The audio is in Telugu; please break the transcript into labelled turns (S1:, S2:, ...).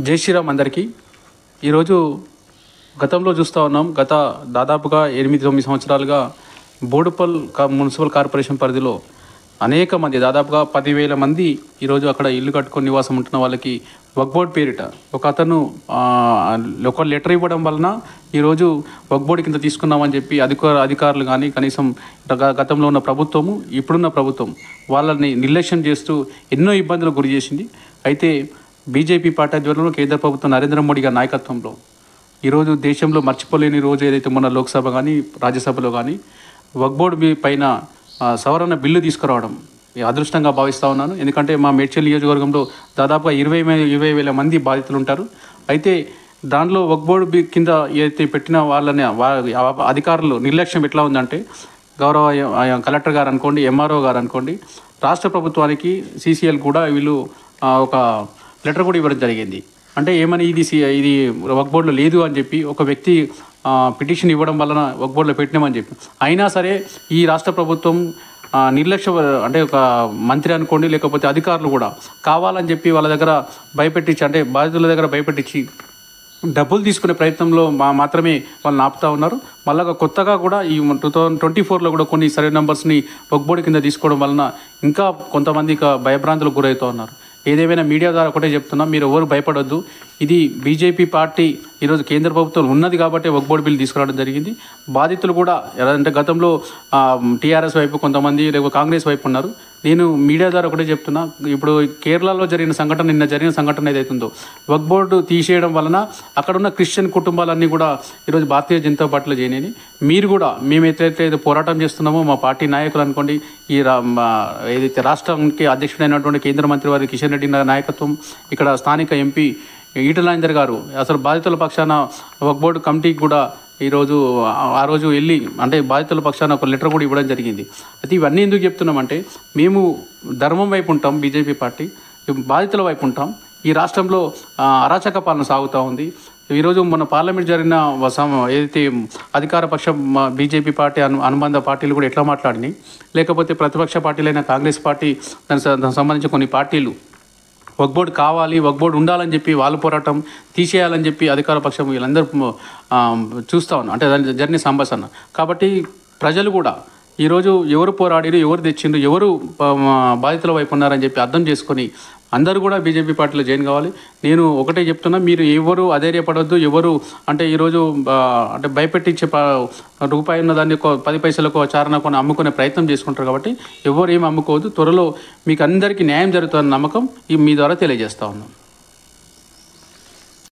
S1: జై శ్రీరామ్ అందరికీ. ఈరోజు గతంలో చూస్తూ ఉన్నాం. గత దాదాపుగా 8-9 సంవత్సరాలుగా బోడుపల్ మున్సిపల్ కార్పొరేషన్ పరిధిలో అనేక మంది, దాదాపుగా 10,000 మంది ఈరోజు అక్కడ ఇల్లు కట్టుకొని నివాసం ఉంటున్న వాళ్ళకి వక్ఫ్ బోర్డ్ పేరిట ఒక అతను ఒక లెటర్ ఇవ్వడం వలన ఈరోజు వక్ఫ్ బోర్డు కింద తీసుకున్నామని చెప్పి అధికారులు కానీ, కనీసం గతంలో ఉన్న ప్రభుత్వము, ఇప్పుడున్న ప్రభుత్వం వాళ్ళని నిర్లక్ష్యం చేస్తూ ఎన్నో ఇబ్బందులకు గురి చేసింది. అయితే బీజేపీ పార్టీ ఆధ్వర్యంలో కేంద్ర ప్రభుత్వం నరేంద్ర మోడీ గారి నాయకత్వంలో ఈరోజు దేశంలో మర్చిపోలేని రోజు ఏదైతే మొన్న లోక్సభ కానీ రాజ్యసభలో కానీ వక్ఫ్ బోర్డు పైన సవరణ బిల్లు తీసుకురావడం అదృష్టంగా భావిస్తూ ఉన్నాను. ఎందుకంటే మా మేడ్చల్ నియోజకవర్గంలో దాదాపుగా 20,000 మంది బాధితులు ఉంటారు. అయితే దానిలో వక్ఫ్ బోర్డు కింద ఏదైతే పెట్టిన వాళ్ళని అధికారులు నిర్లక్ష్యం ఎట్లా ఉందంటే, గౌరవ కలెక్టర్ గారు అనుకోండి, ఎంఆర్ఓ గారు అనుకోండి, రాష్ట్ర ప్రభుత్వానికి సీసీఎల్ కూడా వీళ్ళు ఒక లెటర్ కూడా ఇవ్వడం జరిగింది. అంటే ఏమని, ఇది వక్ఫ్ బోర్డులో లేదు అని చెప్పి ఒక వ్యక్తి పిటిషన్ ఇవ్వడం వలన వక్ఫ్ బోర్డులో పెట్టినామని చెప్పి, అయినా సరే ఈ రాష్ట్ర ప్రభుత్వం నిర్లక్ష్య, అంటే ఒక మంత్రి అనుకోండి, లేకపోతే అధికారులు కూడా కావాలని చెప్పి వాళ్ళ దగ్గర భయపెట్టించి, అంటే బాధితుల దగ్గర భయపెట్టించి డబ్బులు తీసుకునే ప్రయత్నంలో మాత్రమే వాళ్ళని ఆపుతూ ఉన్నారు. మళ్ళీ కొత్తగా కూడా ఈ 2024లో కూడా కొన్ని సర్వే నెంబర్స్ని వక్ఫ్ బోర్డు కింద తీసుకోవడం వలన ఇంకా కొంతమంది భయభ్రాంతులకు గురవుతూ ఉన్నారు. ఏదేమైనా మీడియా ద్వారా ఒకటే చెప్తున్నా, మీరు ఎవరు భయపడొద్దు. ఇది బీజేపీ పార్టీ ఈరోజు కేంద్ర ప్రభుత్వం ఉన్నది కాబట్టి వక్ఫ్ బోర్డు బిల్లు తీసుకురావడం జరిగింది. బాధితులు కూడా అంటే గతంలో టీఆర్ఎస్ వైపు కొంతమంది, లేకపోతే కాంగ్రెస్ వైపు ఉన్నారు. నేను మీడియా ద్వారా ఒకటే చెప్తున్నా, ఇప్పుడు కేరళలో జరిగిన సంఘటన, నిన్న జరిగిన సంఘటన ఏదైతుందో వక్ఫ్ బోర్డు తీసేయడం వలన అక్కడున్న క్రిస్టియన్ కుటుంబాలన్నీ కూడా ఈరోజు భారతీయ జనతా పార్టీలో చేయని, మీరు కూడా మేము ఎట్లయితే పోరాటం చేస్తున్నామో మా పార్టీ నాయకులు అనుకోండి, ఈ ఏదైతే రాష్ట్రానికి అధ్యక్షుడైనటువంటి కేంద్ర మంత్రి వారి కిషన్ రెడ్డి నాయకత్వం, ఇక్కడ స్థానిక ఎంపీ ఈటల రాజేందర్ గారు అసలు బాధితుల పక్షాన వక్ఫ్ బోర్డు కమిటీకి కూడా ఈరోజు ఆ రోజు వెళ్ళి, అంటే బాధితుల పక్షాన ఒక లెటర్ కూడా ఇవ్వడం జరిగింది. అయితే ఇవన్నీ ఎందుకు చెప్తున్నామంటే, మేము ధర్మం వైపు ఉంటాం, బీజేపీ పార్టీ బాధితుల వైపు ఉంటాం. ఈ రాష్ట్రంలో అరాచక పాలన సాగుతూ ఉంది. ఈరోజు మన పార్లమెంట్ జరిగిన ఏదైతే అధికార పక్షం బీజేపీ పార్టీ అనుబంధ పార్టీలు కూడా ఎట్లా మాట్లాడినాయి, లేకపోతే ప్రతిపక్ష పార్టీలైన కాంగ్రెస్ పార్టీ, దానికి సంబంధించిన కొన్ని పార్టీలు వక్ఫ్ బోర్డు కావాలి, వక్ఫ్ బోర్డు ఉండాలని చెప్పి వాళ్ళు పోరాటం, తీసేయాలని చెప్పి అధికార పక్షం వీళ్ళందరూ చూస్తూ ఉన్నాం. అంటే దాని జరిగిన సంభాషణ కాబట్టి ప్రజలు కూడా ఈరోజు ఎవరు పోరాడిరు, ఎవరు తెచ్చిండ్రు, ఎవరు బాధితుల వైపు ఉన్నారని చెప్పి అర్థం చేసుకొని అందరూ కూడా బీజేపీ పార్టీలో జాయిన్ కావాలి. నేను ఒకటే చెప్తున్నా, మీరు ఎవరు అధైర్యపడవద్దు. ఎవరు అంటే ఈరోజు అంటే భయపెట్టించే రూపాయి ఉన్న దాన్ని 10 పైసలకు చారణ కొని అమ్ముకునే ప్రయత్నం చేసుకుంటారు. కాబట్టి ఎవరు ఏమి అమ్ముకోవద్దు. త్వరలో మీకు అందరికీ న్యాయం జరుగుతుందన్న నమ్మకం మీ ద్వారా తెలియజేస్తా ఉన్నాం.